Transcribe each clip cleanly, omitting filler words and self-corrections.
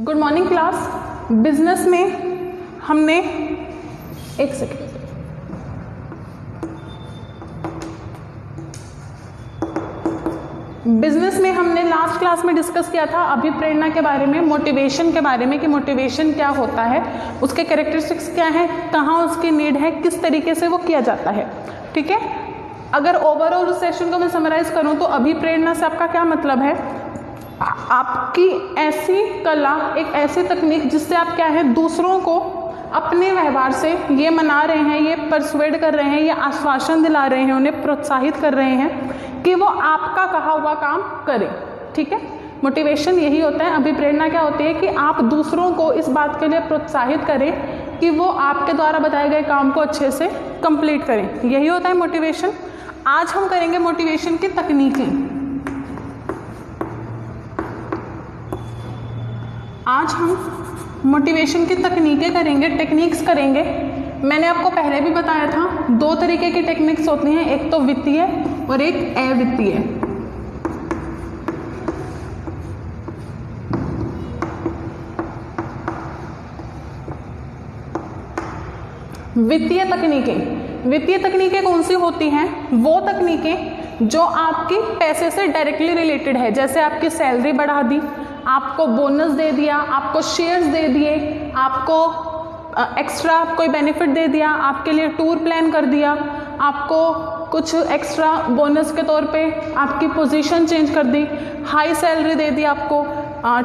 Good morning class. Business में हमने last class में डिस्कस किया था अभिप्रेरणा के बारे में, मोटिवेशन के बारे में कि मोटिवेशन क्या होता है, उसके कैरेक्टरिस्टिक्स क्या है, कहाँ उसकी नीड है, किस तरीके से वो किया जाता है। ठीक है, अगर ओवरऑल सेशन को मैं समराइज करूँ तो अभिप्रेरणा से आपका क्या मतलब है, आपकी ऐसी कला, एक ऐसी तकनीक जिससे आप क्या है दूसरों को अपने व्यवहार से ये मना रहे हैं, ये परसुएड कर रहे हैं, ये आश्वासन दिला रहे हैं, उन्हें प्रोत्साहित कर रहे हैं कि वो आपका कहा हुआ काम करें। ठीक है, मोटिवेशन यही होता है। अभिप्रेरणा क्या होती है कि आप दूसरों को इस बात के लिए प्रोत्साहित करें कि वो आपके द्वारा बताए गए काम को अच्छे से कंप्लीट करें, यही होता है मोटिवेशन। आज हम करेंगे मोटिवेशन की तकनीकें। आज हम मोटिवेशन की तकनीकें करेंगे, टेक्निक्स करेंगे। मैंने आपको पहले भी बताया था, दो तरीके की टेक्निक्स होती हैं, एक तो वित्तीय और एक अवित्तीय। वित्तीय तकनीकें कौन सी होती हैं? वो तकनीकें जो आपकी पैसे से डायरेक्टली रिलेटेड है, जैसे आपकी सैलरी बढ़ा दी, आपको बोनस दे दिया, आपको शेयर्स दे दिए, आपको एक्स्ट्रा कोई बेनिफिट दे दिया, आपके लिए टूर प्लान कर दिया, आपको कुछ एक्स्ट्रा बोनस के तौर पे आपकी पोजीशन चेंज कर दी, हाई सैलरी दे दी, आपको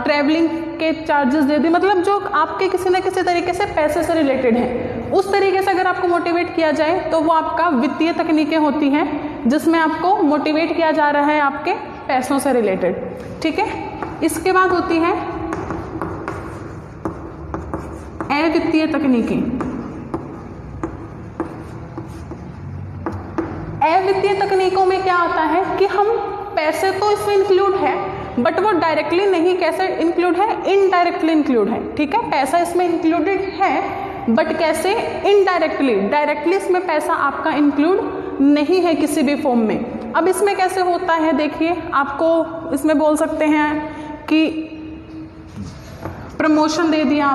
ट्रैवलिंग के चार्जेस दे दी, मतलब जो आपके किसी न किसी तरीके से पैसे से रिलेटेड है, उस तरीके से अगर आपको मोटिवेट किया जाए तो वो आपका वित्तीय तकनीकें होती हैं, जिसमें आपको मोटिवेट किया जा रहा है आपके पैसों से रिलेटेड। ठीक है, इसके बाद होती है अवित्तीय तकनीकें। अवित्तीय तकनीकों में क्या आता है कि हम पैसे तो इसमें इंक्लूड है, बट वो डायरेक्टली नहीं, कैसे इंक्लूड है, इनडायरेक्टली इंक्लूड है। ठीक है, पैसा इसमें इंक्लूडेड है, बट कैसे, इनडायरेक्टली। डायरेक्टली इसमें पैसा आपका इंक्लूड नहीं है किसी भी फॉर्म में। अब इसमें कैसे होता है, देखिए, आपको इसमें बोल सकते हैं कि प्रमोशन दे दिया,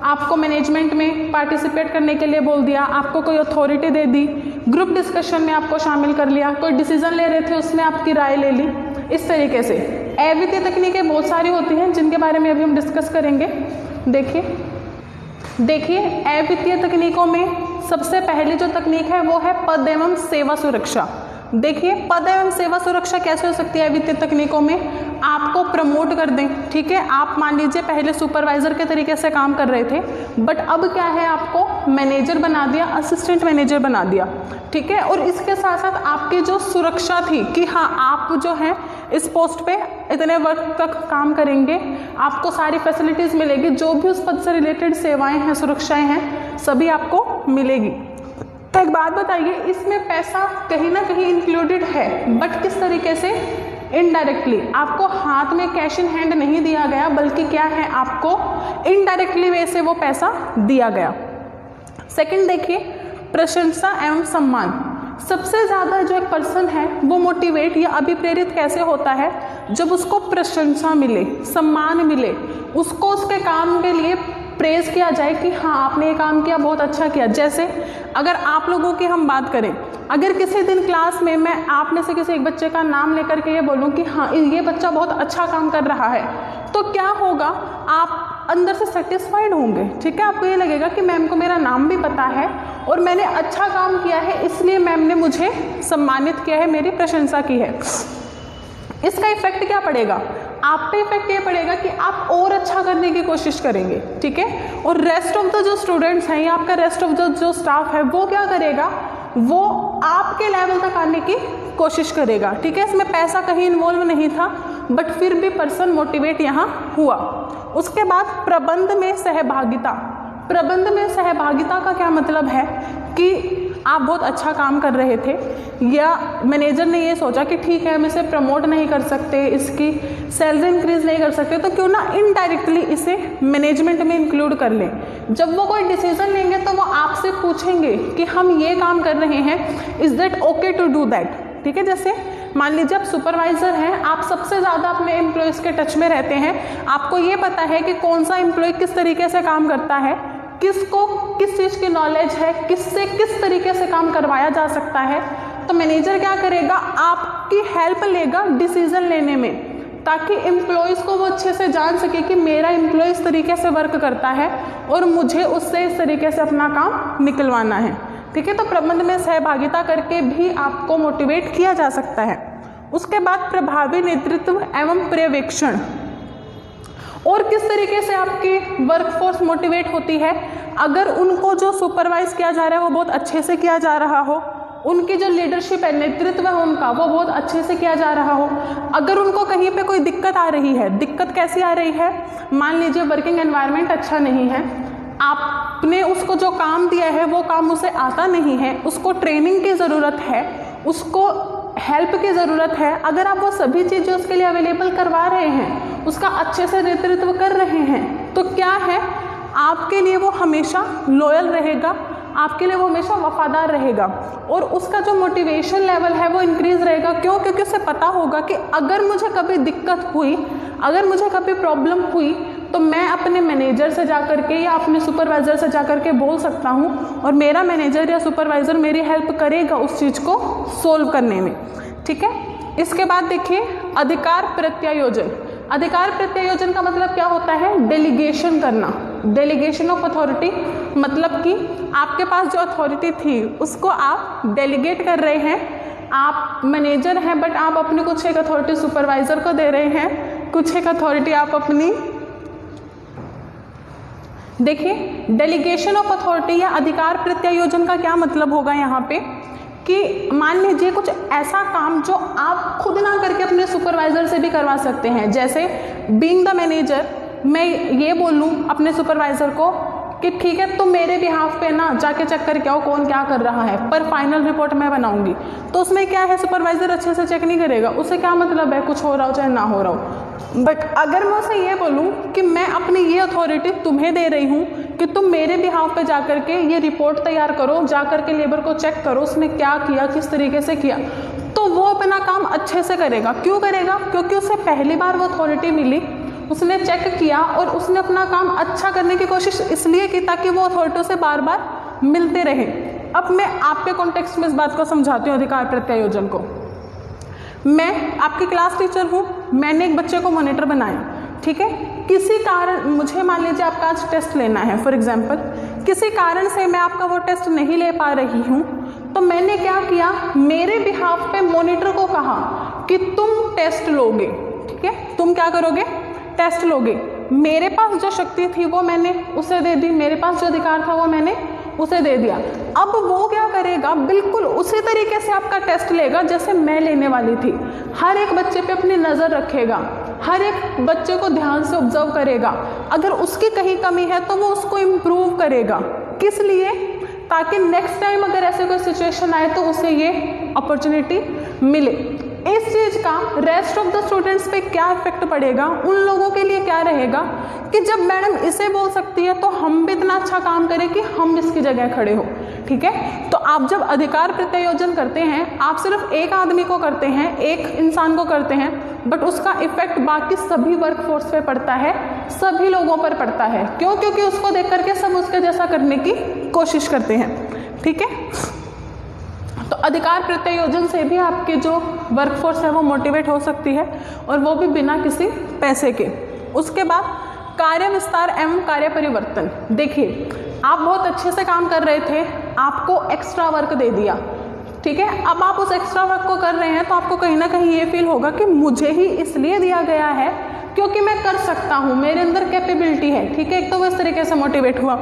आपको मैनेजमेंट में पार्टिसिपेट करने के लिए बोल दिया, आपको कोई अथॉरिटी दे दी, ग्रुप डिस्कशन में आपको शामिल कर लिया, कोई डिसीजन ले रहे थे उसमें आपकी राय ले ली, इस तरीके से। अवित्तीय तकनीकें बहुत सारी होती हैं जिनके बारे में अभी हम डिस्कस करेंगे। देखिए अवित्तीय तकनीकों में सबसे पहली जो तकनीक है वो है पद एवं सेवा सुरक्षा। देखिए, पद एवं सेवा सुरक्षा कैसे हो सकती है वित्तीय तकनीकों में? आपको प्रमोट कर दें। ठीक है, आप मान लीजिए पहले सुपरवाइजर के तरीके से काम कर रहे थे, बट अब क्या है, आपको मैनेजर बना दिया, असिस्टेंट मैनेजर बना दिया। ठीक है, और इसके साथ साथ आपकी जो सुरक्षा थी कि हाँ आप जो है इस पोस्ट पे इतने वक्त तक काम करेंगे, आपको सारी फैसिलिटीज़ मिलेगी, जो भी उस पद से रिलेटेड सेवाएं हैं, सुरक्षाएं हैं, सभी आपको मिलेगी। तो एक बात बताइए, इसमें पैसा कहीं ना कहीं इंक्लूडेड है, बट किस तरीके से? इनडायरेक्टली। आपको हाथ में कैश इन हैंड नहीं दिया गया, बल्कि क्या है, आपको इनडायरेक्टली वे से वो पैसा दिया गया। सेकंड देखिए, प्रशंसा एवं सम्मान। सबसे ज़्यादा जो एक पर्सन है वो मोटिवेट या अभिप्रेरित कैसे होता है? जब उसको प्रशंसा मिले, सम्मान मिले, उसको उसके काम के लिए प्रेज किया जाए कि हाँ आपने ये काम किया, बहुत अच्छा किया। जैसे अगर आप लोगों की हम बात करें, अगर किसी दिन क्लास में मैं आप में से किसी एक बच्चे का नाम लेकर के ये बोलूँ कि हाँ ये बच्चा बहुत अच्छा काम कर रहा है, तो क्या होगा, आप अंदर से सेटिस्फाइड होंगे। ठीक है, आपको ये लगेगा कि मैम को मेरा नाम भी पता है और मैंने अच्छा काम किया है, इसलिए मैम ने मुझे सम्मानित किया है, मेरी प्रशंसा की है। इसका इफेक्ट क्या पड़ेगा? आप पे इफेक्ट ये पड़ेगा कि आप और अच्छा करने की कोशिश करेंगे। ठीक है, और रेस्ट ऑफ द जो स्टूडेंट्स हैं या आपका रेस्ट ऑफ द जो स्टाफ है वो क्या करेगा, वो आपके लेवल तक आने की कोशिश करेगा। ठीक है, इसमें पैसा कहीं इन्वॉल्व नहीं था, बट फिर भी पर्सन मोटिवेट यहाँ हुआ। उसके बाद प्रबंध में सहभागिता। प्रबंध में सहभागिता का क्या मतलब है कि आप बहुत अच्छा काम कर रहे थे, या मैनेजर ने ये सोचा कि ठीक है हम इसे प्रमोट नहीं कर सकते, इसकी सैलरी इंक्रीज नहीं कर सकते, तो क्यों ना इनडायरेक्टली इसे मैनेजमेंट में इंक्लूड कर लें। जब वो कोई डिसीजन लेंगे तो वो आपसे पूछेंगे कि हम ये काम कर रहे हैं, is that okay to do that. ठीक है, जैसे मान लीजिए आप सुपरवाइजर हैं, आप सबसे ज़्यादा अपने एम्प्लॉयज़ के टच में रहते हैं, आपको ये पता है कि कौन सा एम्प्लॉय किस तरीके से काम करता है, किसको किस चीज़ की नॉलेज है, किससे किस तरीके से काम करवाया जा सकता है। तो मैनेजर क्या करेगा, आपकी हेल्प लेगा डिसीजन लेने में, ताकि एम्प्लॉयज़ को वो अच्छे से जान सके कि मेरा एम्प्लॉय इस तरीके से वर्क करता है और मुझे उससे इस तरीके से अपना काम निकलवाना है। ठीक है, तो प्रबंध में सहभागिता करके भी आपको मोटिवेट किया जा सकता है। उसके बाद प्रभावी नेतृत्व एवं पर्यवेक्षण, और किस तरीके से आपकी वर्कफोर्स मोटिवेट होती है, अगर उनको जो सुपरवाइज किया जा रहा है वो बहुत अच्छे से किया जा रहा हो, उनकी जो लीडरशिप है, नेतृत्व है उनका, वो बहुत अच्छे से किया जा रहा हो। अगर उनको कहीं पे कोई दिक्कत आ रही है, दिक्कत कैसी आ रही है, मान लीजिए वर्किंग एनवायरनमेंट अच्छा नहीं है, आपने उसको जो काम दिया है वो काम उसे आता नहीं है, उसको ट्रेनिंग की ज़रूरत है, उसको हेल्प की ज़रूरत है, अगर आप वो सभी चीज़ें उसके लिए अवेलेबल करवा रहे हैं, उसका अच्छे से नेतृत्व कर रहे हैं, तो क्या है, आपके लिए वो हमेशा लॉयल रहेगा, आपके लिए वो हमेशा वफादार रहेगा और उसका जो मोटिवेशन लेवल है वो इंक्रीज रहेगा। क्यों? क्योंकि उसे पता होगा कि अगर मुझे कभी दिक्कत हुई, अगर मुझे कभी प्रॉब्लम हुई, तो मैं अपने मैनेजर से जा कर के या अपने सुपरवाइज़र से जा कर के बोल सकता हूँ और मेरा मैनेजर या सुपरवाइज़र मेरी हेल्प करेगा उस चीज़ को सोल्व करने में। ठीक है, इसके बाद देखिए अधिकार प्रत्यायोजन। अधिकार प्रत्यायोजन का मतलब क्या होता है, डेलीगेशन करना, डेलीगेशन ऑफ अथॉरिटी, मतलब कि आपके पास जो अथॉरिटी थी उसको आप डेलीगेट कर रहे हैं। आप मैनेजर हैं बट आप अपनी कुछ एक अथॉरिटी सुपरवाइज़र को दे रहे हैं, कुछ एक अथॉरिटी आप अपनी, देखिए डेलीगेशन ऑफ अथॉरिटी या अधिकार प्रत्यायोजन का क्या मतलब होगा यहाँ पे, कि मान लीजिए कुछ ऐसा काम जो आप खुद ना करके अपने सुपरवाइज़र से भी करवा सकते हैं। जैसे बीइंग द मैनेजर, मैं ये बोलूँ अपने सुपरवाइज़र को कि ठीक है तुम मेरे बिहाफ पे ना जाके चेक करके आओ कौन क्या कर रहा है, पर फाइनल रिपोर्ट मैं बनाऊंगी। तो उसमें क्या है, सुपरवाइज़र अच्छे से चेक नहीं करेगा, उसे क्या मतलब है कुछ हो रहा हो चाहे ना हो रहा हो। बट अगर मैं उसे ये बोलूँ कि मैं अपनी ये अथॉरिटी तुम्हें दे रही हूँ कि तुम मेरे बिहाफ पे जा करके ये रिपोर्ट तैयार करो, जा करके लेबर को चेक करो उसने क्या किया, किस तरीके से किया, तो वो अपना काम अच्छे से करेगा। क्यों करेगा? क्योंकि उसे पहली बार वो अथॉरिटी मिली, उसने चेक किया और उसने अपना काम अच्छा करने की कोशिश इसलिए की ताकि वो अथॉरिटी से बार बार मिलते रहे। अब मैं आपके कॉन्टेक्स्ट में इस बात को समझाती हूँ अधिकार प्रत्यायोजन को। मैं आपकी क्लास टीचर हूँ, मैंने एक बच्चे को मॉनिटर बनाया, ठीक है, किसी कारण मुझे मान लीजिए आपका आज टेस्ट लेना है फॉर एग्जांपल, किसी कारण से मैं आपका वो टेस्ट नहीं ले पा रही हूँ, तो मैंने क्या किया, मेरे बिहाफ पे मॉनिटर को कहा कि तुम टेस्ट लोगे, ठीक है, तुम क्या करोगे, टेस्ट लोगे। मेरे पास जो शक्ति थी वो मैंने उसे दे दी, मेरे पास जो अधिकार था वो मैंने उसे दे दिया। अब वो क्या करेगा, बिल्कुल उसी तरीके से आपका टेस्ट लेगा जैसे मैं लेने वाली थी। हर एक बच्चे पे अपनी नज़र रखेगा, हर एक बच्चे को ध्यान से ऑब्जर्व करेगा, अगर उसकी कहीं कमी है तो वो उसको इम्प्रूव करेगा। किस लिए? ताकि नेक्स्ट टाइम अगर ऐसे कोई सिचुएशन आए तो उसे ये अपॉर्चुनिटी मिले। इस चीज़ का रेस्ट ऑफ द स्टूडेंट्स पे क्या इफेक्ट पड़ेगा, उन लोगों के लिए क्या रहेगा कि जब मैडम इसे बोल सकती है तो हम भी इतना अच्छा काम करें कि हम इसकी जगह खड़े हो। ठीक है, तो आप जब अधिकार प्रत्यायोजन करते हैं, आप सिर्फ एक आदमी को करते हैं, एक इंसान को करते हैं, बट उसका इफेक्ट बाकी सभी वर्कफोर्स पे पड़ता है, सभी लोगों पर पड़ता है। क्यों? क्योंकि उसको देख करके सब उसके जैसा करने की कोशिश करते हैं। ठीक है, तो अधिकार प्रत्यायोजन से भी आपके जो वर्कफोर्स है वो मोटिवेट हो सकती है, और वो भी बिना किसी पैसे के। उसके बाद कार्य विस्तार एवं कार्य परिवर्तन। देखिए, आप बहुत अच्छे से काम कर रहे थे, आपको एक्स्ट्रा वर्क दे दिया, ठीक है, अब आप उस एक्स्ट्रा वर्क को कर रहे हैं तो आपको कहीं ना कहीं ये फील होगा कि मुझे ही इसलिए दिया गया है क्योंकि मैं कर सकता हूँ, मेरे अंदर कैपेबिलिटी है। ठीक है, एक तो वो इस तरीके से मोटिवेट हुआ।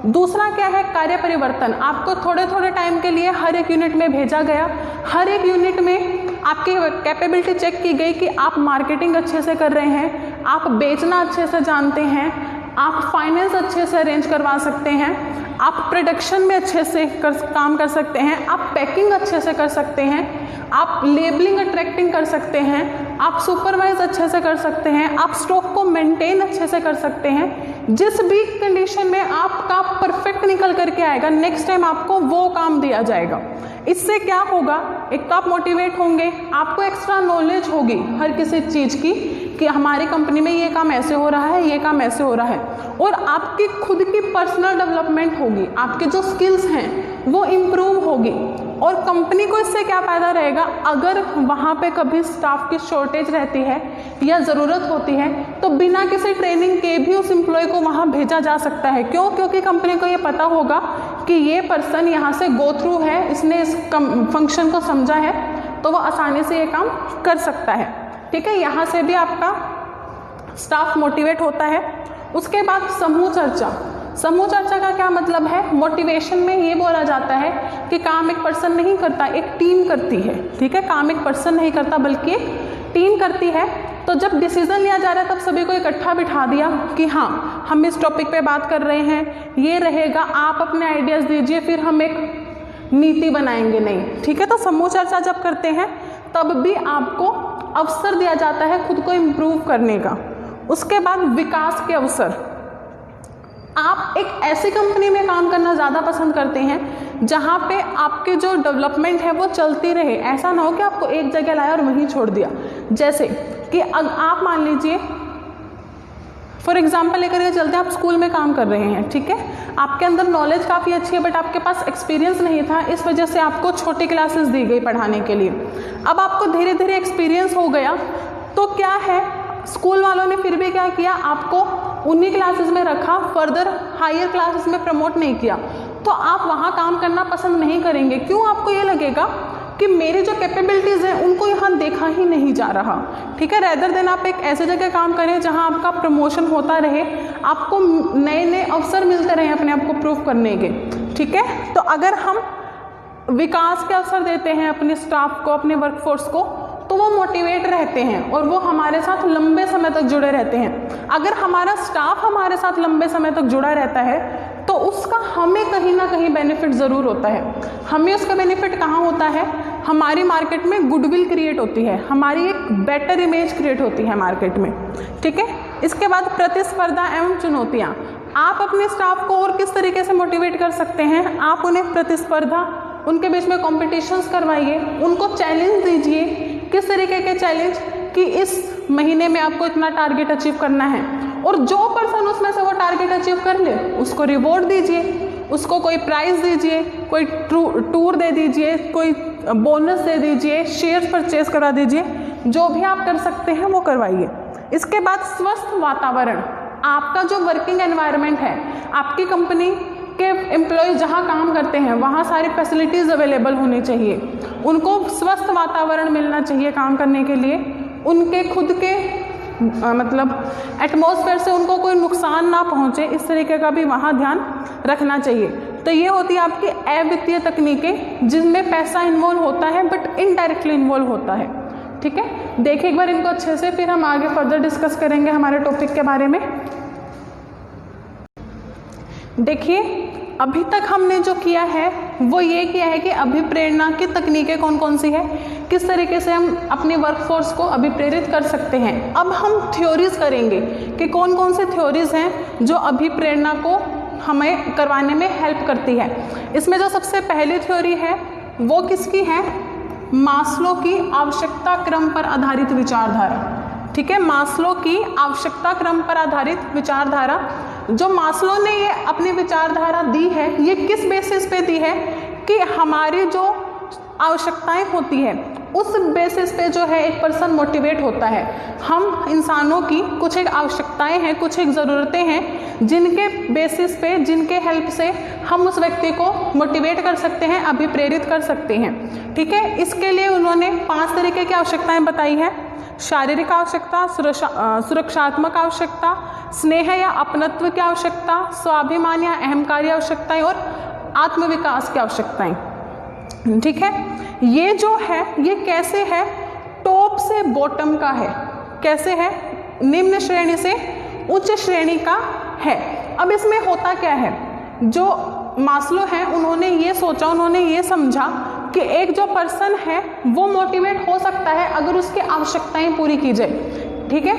दूसरा क्या है, कार्य परिवर्तन। आपको थोड़े थोड़े टाइम के लिए हर एक यूनिट में भेजा गया, हर एक यूनिट में आपकी कैपेबिलिटी चेक की गई कि आप मार्केटिंग अच्छे से कर रहे हैं, आप बेचना अच्छे से जानते हैं, आप फाइनेंस अच्छे से अरेंज करवा सकते हैं, आप प्रोडक्शन में अच्छे से काम कर सकते हैं, आप पैकिंग अच्छे से कर सकते हैं, आप लेबलिंग अट्रैक्टिंग कर सकते हैं, आप सुपरवाइज अच्छे से कर सकते हैं, आप स्टॉक को मेंटेन अच्छे से कर सकते हैं। जिस भी कंडीशन में आपका परफेक्ट निकल करके आएगा, नेक्स्ट टाइम आपको वो काम दिया जाएगा। इससे क्या होगा, एक तो आप मोटिवेट होंगे, आपको एक्स्ट्रा नॉलेज होगी हर किसी चीज़ की कि हमारी कंपनी में ये काम ऐसे हो रहा है, ये काम ऐसे हो रहा है, और आपकी खुद की पर्सनल डेवलपमेंट होगी, आपके जो स्किल्स हैं वो इम्प्रूव होगी। और कंपनी को इससे क्या फ़ायदा रहेगा, अगर वहाँ पे कभी स्टाफ की शॉर्टेज रहती है या ज़रूरत होती है तो बिना किसी ट्रेनिंग के भी उस एम्प्लॉय को वहाँ भेजा जा सकता है। क्यों? क्योंकि कंपनी को ये पता होगा कि ये पर्सन यहाँ से गो थ्रू है, इसने इस फंक्शन को समझा है, तो वो आसानी से ये काम कर सकता है। ठीक है, यहाँ से भी आपका स्टाफ मोटिवेट होता है। उसके बाद समूह चर्चा। समूह चर्चा का क्या मतलब है, मोटिवेशन में ये बोला जाता है कि काम एक पर्सन नहीं करता, एक टीम करती है। ठीक है, काम एक पर्सन नहीं करता बल्कि एक टीम करती है। तो जब डिसीजन लिया जा रहा है तब सभी को इकट्ठा बिठा दिया कि हाँ हम इस टॉपिक पे बात कर रहे हैं, ये रहेगा, आप अपने आइडियाज़ दीजिए, फिर हम एक नीति बनाएंगे। नहीं, ठीक है। तो समूह चर्चा जब करते हैं तब भी आपको अवसर दिया जाता है खुद को इम्प्रूव करने का। उसके बाद विकास के अवसर। आप एक ऐसी कंपनी में काम करना ज़्यादा पसंद करते हैं जहाँ पे आपकी जो डेवलपमेंट है वो चलती रहे। ऐसा ना हो कि आपको एक जगह लाया और वहीं छोड़ दिया। जैसे कि आप मान लीजिए फॉर एग्जांपल लेकर के चलते हैं, आप स्कूल में काम कर रहे हैं, ठीक है, आपके अंदर नॉलेज काफ़ी अच्छी है बट आपके पास एक्सपीरियंस नहीं था, इस वजह से आपको छोटी क्लासेस दी गई पढ़ाने के लिए। अब आपको धीरे धीरे एक्सपीरियंस हो गया तो क्या है, स्कूल वालों ने फिर भी क्या किया, आपको उन्हीं क्लासेस में रखा, फर्दर हायर क्लासेस में प्रमोट नहीं किया। तो आप वहाँ काम करना पसंद नहीं करेंगे। क्यों? आपको ये लगेगा कि मेरी जो कैपेबिलिटीज़ हैं उनको यहाँ देखा ही नहीं जा रहा। ठीक है, रेदर देन आप एक ऐसे जगह काम करें जहाँ आपका प्रमोशन होता रहे, आपको नए नए अवसर मिलते रहे अपने आप को प्रूव करने के। ठीक है, तो अगर हम विकास के अवसर देते हैं अपने स्टाफ को, अपने वर्कफोर्स को, तो वो मोटिवेट रहते हैं और वो हमारे साथ लंबे समय तक जुड़े रहते हैं। अगर हमारा स्टाफ हमारे साथ लंबे समय तक जुड़ा रहता है तो उसका हमें कहीं ना कहीं बेनिफिट ज़रूर होता है। हमें उसका बेनिफिट कहाँ होता है, हमारी मार्केट में गुडविल क्रिएट होती है, हमारी एक बेटर इमेज क्रिएट होती है मार्केट में। ठीक है, इसके बाद प्रतिस्पर्धा एवं चुनौतियाँ। आप अपने स्टाफ को और किस तरीके से मोटिवेट कर सकते हैं, आप उन्हें प्रतिस्पर्धा, उनके बीच में कॉम्पिटिशन्स करवाइए, उनको चैलेंज दीजिए। किस तरीके के चैलेंज कि इस महीने में आपको इतना टारगेट अचीव करना है, और जो पर्सन उसमें से वो टारगेट अचीव कर ले उसको रिवॉर्ड दीजिए, उसको कोई प्राइज़ दीजिए, कोई टूर दे दीजिए, कोई बोनस दे दीजिए, शेयर्स परचेज करा दीजिए, जो भी आप कर सकते हैं वो करवाइए। इसके बाद स्वस्थ वातावरण। आपका जो वर्किंग एनवायरनमेंट है, आपकी कंपनी के एम्प्लॉयज़ जहाँ काम करते हैं वहाँ सारी फैसिलिटीज़ अवेलेबल होनी चाहिए, उनको स्वस्थ वातावरण मिलना चाहिए काम करने के लिए, उनके खुद के मतलब एटमॉस्फेयर से उनको कोई नुकसान ना पहुँचे, इस तरीके का भी वहाँ ध्यान रखना चाहिए। तो ये होती है आपकी अवित्तीय तकनीकें जिनमें पैसा इन्वॉल्व होता है बट इनडायरेक्टली इन्वॉल्व होता है। ठीक है, देखिए एक बार इनको अच्छे से, फिर हम आगे फर्दर डिस्कस करेंगे हमारे टॉपिक के बारे में। देखिए अभी तक हमने जो किया है वो ये किया है कि अभिप्रेरणा की तकनीकें कौन कौन सी है, किस तरीके से हम अपने वर्कफोर्स को अभिप्रेरित कर सकते हैं। अब हम थ्योरीज करेंगे कि कौन कौन से थ्योरीज हैं जो अभिप्रेरणा को हमें करवाने में हेल्प करती है। इसमें जो सबसे पहली थ्योरी है वो किसकी है, मास्लो की आवश्यकता क्रम पर आधारित विचारधारा। ठीक है, मास्लो की आवश्यकता क्रम पर आधारित विचारधारा। जो मास्लो ने ये अपनी विचारधारा दी है, ये किस बेसिस पे दी है कि हमारी जो आवश्यकताएं होती है उस बेसिस पे जो है एक पर्सन मोटिवेट होता है। हम इंसानों की कुछ एक आवश्यकताएं हैं, कुछ एक ज़रूरतें हैं जिनके बेसिस पे, जिनके हेल्प से हम उस व्यक्ति को मोटिवेट कर सकते हैं, अभिप्रेरित कर सकते हैं। ठीक है, इसके लिए उन्होंने 5 तरीके की आवश्यकताएं बताई है। शारीरिक आवश्यकता, सुरक्षात्मक आवश्यकता, स्नेह या अपनत्व की आवश्यकता, स्वाभिमान या अहंकारी आवश्यकताएं और आत्मविकास की आवश्यकताएं। ठीक है, ये जो है ये कैसे है, टॉप से बॉटम का है। कैसे है, निम्न श्रेणी से उच्च श्रेणी का है। अब इसमें होता क्या है, जो मास्लो है उन्होंने ये सोचा, उन्होंने ये समझा कि एक जो पर्सन है वो मोटिवेट हो सकता है अगर उसकी आवश्यकताएं पूरी की जाए। ठीक है,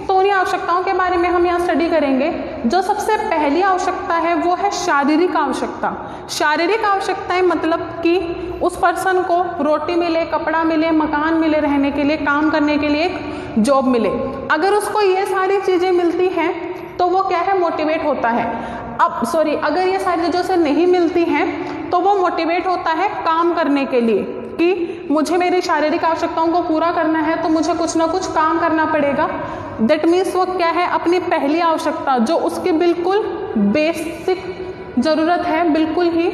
तो उन्हीं आवश्यकताओं के बारे में हम यहाँ स्टडी करेंगे। जो सबसे पहली आवश्यकता है वो है शारीरिक आवश्यकता। शारीरिक आवश्यकताएं मतलब कि उस पर्सन को रोटी मिले, कपड़ा मिले, मकान मिले, रहने के लिए, काम करने के लिए एक जॉब मिले। अगर उसको ये सारी चीज़ें मिलती हैं तो वो क्या है, मोटिवेट होता है। अगर ये सारी चीज़ों से नहीं मिलती हैं तो वो मोटिवेट होता है काम करने के लिए कि मुझे मेरी शारीरिक आवश्यकताओं को पूरा करना है तो मुझे कुछ ना कुछ काम करना पड़ेगा। दैट मीन्स वो क्या है, अपनी पहली आवश्यकता जो उसकी बिल्कुल बेसिक ज़रूरत है, बिल्कुल ही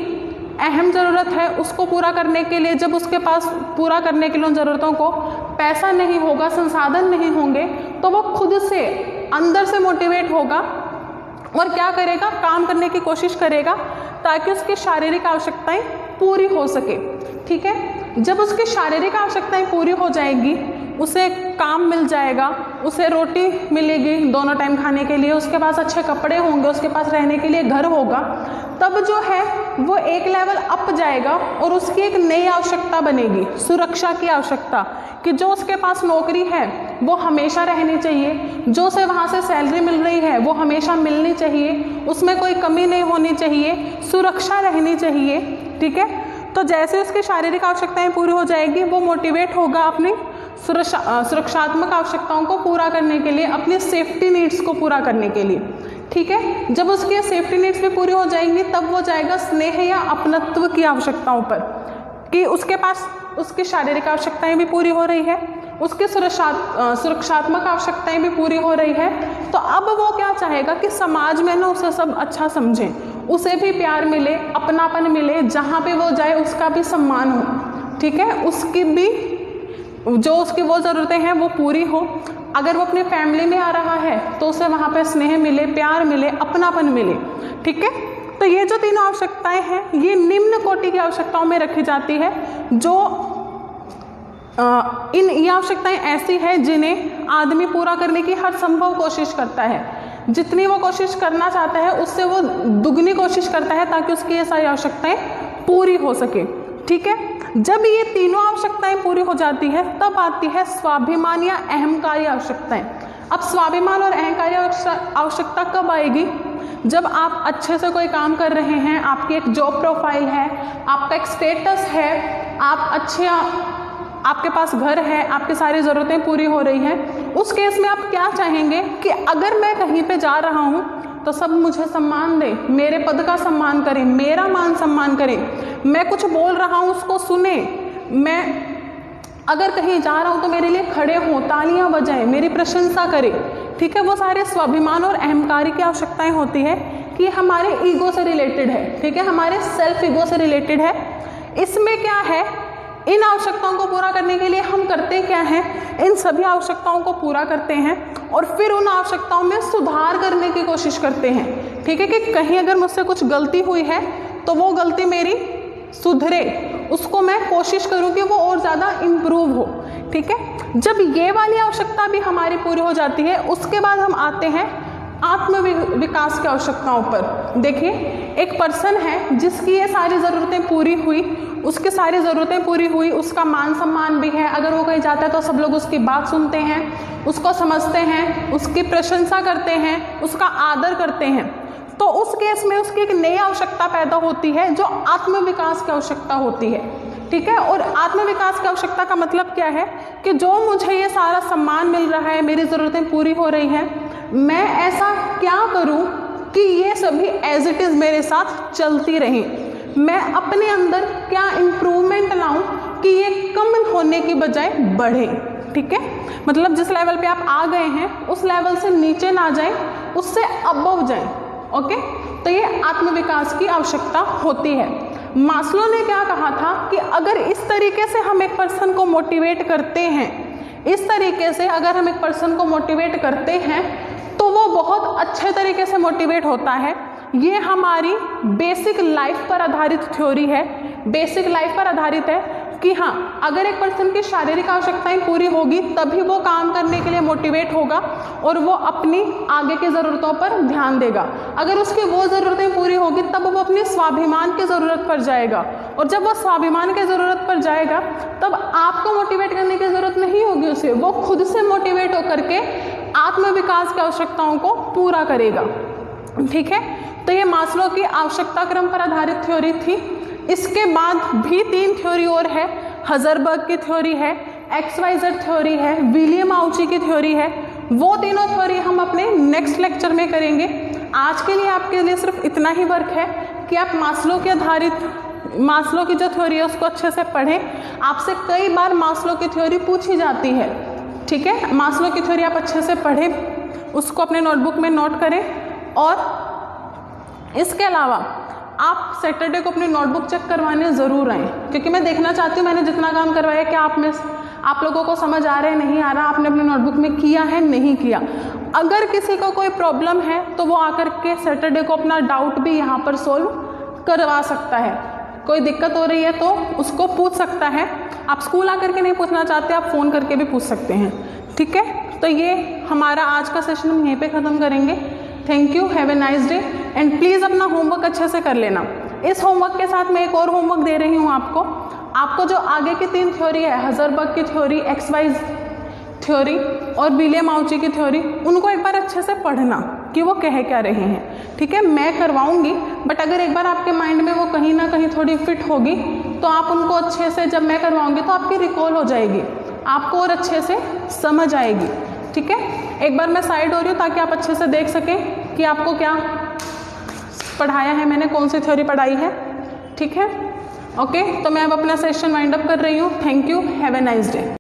अहम ज़रूरत है, उसको पूरा करने के लिए, जब उसके पास पूरा करने के लिए उन ज़रूरतों को पैसा नहीं होगा, संसाधन नहीं होंगे, तो वो खुद से अंदर से मोटिवेट होगा और क्या करेगा, काम करने की कोशिश करेगा ताकि उसकी शारीरिक आवश्यकताएं पूरी हो सके। ठीक है, जब उसकी शारीरिक आवश्यकताएं पूरी हो जाएगी, उसे काम मिल जाएगा, उसे रोटी मिलेगी दोनों टाइम खाने के लिए, उसके पास अच्छे कपड़े होंगे, उसके पास रहने के लिए घर होगा, तब जो है वो एक लेवल अप जाएगा और उसकी एक नई आवश्यकता बनेगी, सुरक्षा की आवश्यकता, कि जो उसके पास नौकरी है वो हमेशा रहनी चाहिए, जो उसे वहाँ से सैलरी मिल रही है वो हमेशा मिलनी चाहिए, उसमें कोई कमी नहीं होनी चाहिए, सुरक्षा रहनी चाहिए। ठीक है, तो जैसे उसकी शारीरिक आवश्यकताएं पूरी हो जाएगी, वो मोटिवेट होगा अपनी सुरक्षात्मक आवश्यकताओं को पूरा करने के लिए, अपनी सेफ्टी नीड्स को पूरा करने के लिए। ठीक है, जब उसकी सेफ्टी नीड्स भी पूरी हो जाएंगी तब वो जाएगा स्नेह या अपनत्व की आवश्यकताओं पर, कि उसके पास उसकी शारीरिक आवश्यकताएं भी पूरी हो रही है, उसकी सुरक्षात्मक आवश्यकताएं भी पूरी हो रही है, तो अब वो क्या चाहेगा कि समाज में ना उसे सब अच्छा समझें, उसे भी प्यार मिले, अपनापन मिले, जहाँ पे वो जाए उसका भी सम्मान हो। ठीक है, उसकी भी जो उसकी वो ज़रूरतें हैं वो पूरी हो। अगर वो अपनी फैमिली में आ रहा है तो उसे वहाँ पे स्नेह मिले, प्यार मिले, अपनापन मिले। ठीक है, तो ये जो तीनों आवश्यकताएं हैं ये निम्न कोटि की आवश्यकताओं में रखी जाती है। जो ये आवश्यकताएं ऐसी है जिन्हें आदमी पूरा करने की हर संभव कोशिश करता है, जितनी वो कोशिश करना चाहता है उससे वो दुगनी कोशिश करता है ताकि उसकी ये सारी आवश्यकताएं पूरी हो सके। ठीक है, जब ये तीनों आवश्यकताएं पूरी हो जाती है तब आती है स्वाभिमान या अहंकारी आवश्यकताएं। अब स्वाभिमान और अहंकारी आवश्यकता कब आएगी, जब आप अच्छे से कोई काम कर रहे हैं, आपकी एक जॉब प्रोफाइल है, आपका एक स्टेटस है, आपके पास घर है, आपकी सारी ज़रूरतें पूरी हो रही हैं, उस केस में आप क्या चाहेंगे कि अगर मैं कहीं पे जा रहा हूँ तो सब मुझे सम्मान दें, मेरे पद का सम्मान करें, मेरा मान सम्मान करें, मैं कुछ बोल रहा हूँ उसको सुने, मैं अगर कहीं जा रहा हूँ तो मेरे लिए खड़े हों, तालियां बजाएं, मेरी प्रशंसा करें। ठीक है, वो सारे स्वाभिमान और अहंकारी की आवश्यकताएं होती है कि हमारे ईगो से रिलेटेड है। ठीक है, हमारे सेल्फ ईगो से रिलेटेड है। इसमें क्या है, इन आवश्यकताओं को पूरा करने के लिए हम करते क्या हैं, इन सभी आवश्यकताओं को पूरा करते हैं और फिर उन आवश्यकताओं में सुधार करने की कोशिश करते हैं। ठीक है, कि कहीं अगर मुझसे कुछ गलती हुई है तो वो गलती मेरी सुधरे, उसको मैं कोशिश करूं कि वो और ज़्यादा इम्प्रूव हो। ठीक है, जब ये वाली आवश्यकता भी हमारी पूरी हो जाती है उसके बाद हम आते हैं आत्म विकास की आवश्यकताओं पर। देखिए, एक पर्सन है जिसकी ये सारी ज़रूरतें पूरी हुई, उसकी सारी ज़रूरतें पूरी हुई, उसका मान सम्मान भी है, अगर वो कहीं जाता है तो सब लोग उसकी बात सुनते हैं, उसको समझते हैं, उसकी प्रशंसा करते हैं, उसका आदर करते हैं, तो उस केस में उसकी एक नई आवश्यकता पैदा होती है जो आत्म विकास की आवश्यकता होती है। ठीक है, और आत्म विकास की आवश्यकता का मतलब क्या है कि जो मुझे ये सारा सम्मान मिल रहा है, मेरी ज़रूरतें पूरी हो रही हैं, मैं ऐसा क्या करूं कि ये सभी एज इट इज़ मेरे साथ चलती रहें, मैं अपने अंदर क्या इम्प्रूवमेंट लाऊं कि ये कम होने की बजाय बढ़े। ठीक है, मतलब जिस लेवल पे आप आ गए हैं उस लेवल से नीचे ना जाएं, उससे अबव जाएं। ओके, तो ये आत्मविकास की आवश्यकता होती है। मास्लो ने क्या कहा था कि अगर इस तरीके से हम एक पर्सन को मोटिवेट करते हैं, इस तरीके से अगर हम एक पर्सन को मोटिवेट करते हैं तो वो बहुत अच्छे तरीके से मोटिवेट होता है। ये हमारी बेसिक लाइफ पर आधारित थ्योरी है, बेसिक लाइफ पर आधारित है कि हाँ, अगर एक पर्सन की शारीरिक आवश्यकताएं पूरी होगी तभी वो काम करने के लिए मोटिवेट होगा और वो अपनी आगे की ज़रूरतों पर ध्यान देगा। अगर उसकी वो ज़रूरतें पूरी होगी तब वो अपने स्वाभिमान की ज़रूरत पर जाएगा, और जब वो स्वाभिमान की ज़रूरत पर जाएगा तब आपको मोटिवेट करने की ज़रूरत नहीं होगी उसे, वो खुद से मोटिवेट होकर के आत्म विकास की आवश्यकताओं को पूरा करेगा। ठीक है, तो ये मास्लो की आवश्यकता क्रम पर आधारित थ्योरी थी। इसके बाद भी 3 थ्योरी और है, हजरबर्ग की थ्योरी है, XYZ थ्योरी है, विलियम आउची की थ्योरी है। वो तीनों थ्योरी हम अपने नेक्स्ट लेक्चर में करेंगे। आज के लिए आपके लिए सिर्फ इतना ही वर्क है कि आप मास्लो के आधारित मास्लो की जो थ्योरी है उसको अच्छे से पढ़ें। आपसे कई बार मास्लो की थ्योरी पूछी जाती है। ठीक है, मास्लो की थ्योरी आप अच्छे से पढ़ें, उसको अपने नोटबुक में नोट करें। और इसके अलावा आप सैटरडे को अपनी नोटबुक चेक करवाने ज़रूर आएँ, क्योंकि मैं देखना चाहती हूँ मैंने जितना काम करवाया क्या आप लोगों को समझ आ रहा है, नहीं आ रहा, आपने अपने नोटबुक में किया है नहीं किया। अगर किसी को कोई प्रॉब्लम है तो वो आकर के सैटरडे को अपना डाउट भी यहाँ पर सोल्व करवा सकता है। कोई दिक्कत हो रही है तो उसको पूछ सकता है। आप स्कूल आकर के नहीं पूछना चाहते, आप फ़ोन करके भी पूछ सकते हैं। ठीक है, तो ये हमारा आज का सेशन हम यहीं पे ख़त्म करेंगे। Thank you, have a nice day, and please अपना होमवर्क अच्छे से कर लेना। इस होमवर्क के साथ मैं एक और होमवर्क दे रही हूँ आपको जो आगे की 3 थ्योरी है, हजरबर्ग की थ्योरी, XY थ्योरी और विलियम आउची की थ्योरी, उनको एक बार अच्छे से पढ़ना कि वो कह क्या रहे हैं। ठीक है, मैं करवाऊंगी, बट अगर एक बार आपके माइंड में वो कहीं ना कहीं थोड़ी फिट होगी तो आप उनको अच्छे से, जब मैं करवाऊंगी तो आपकी रिकॉल हो जाएगी, आपको और अच्छे से समझ आएगी। ठीक है, एक बार मैं साइड हो रही हूँ ताकि आप अच्छे से देख सकें कि आपको क्या पढ़ाया है मैंने, कौन सी थ्योरी पढ़ाई है। ठीक है, ओके, तो मैं अब अपना सेशन वाइंड अप कर रही हूँ। Thank you, have a nice day.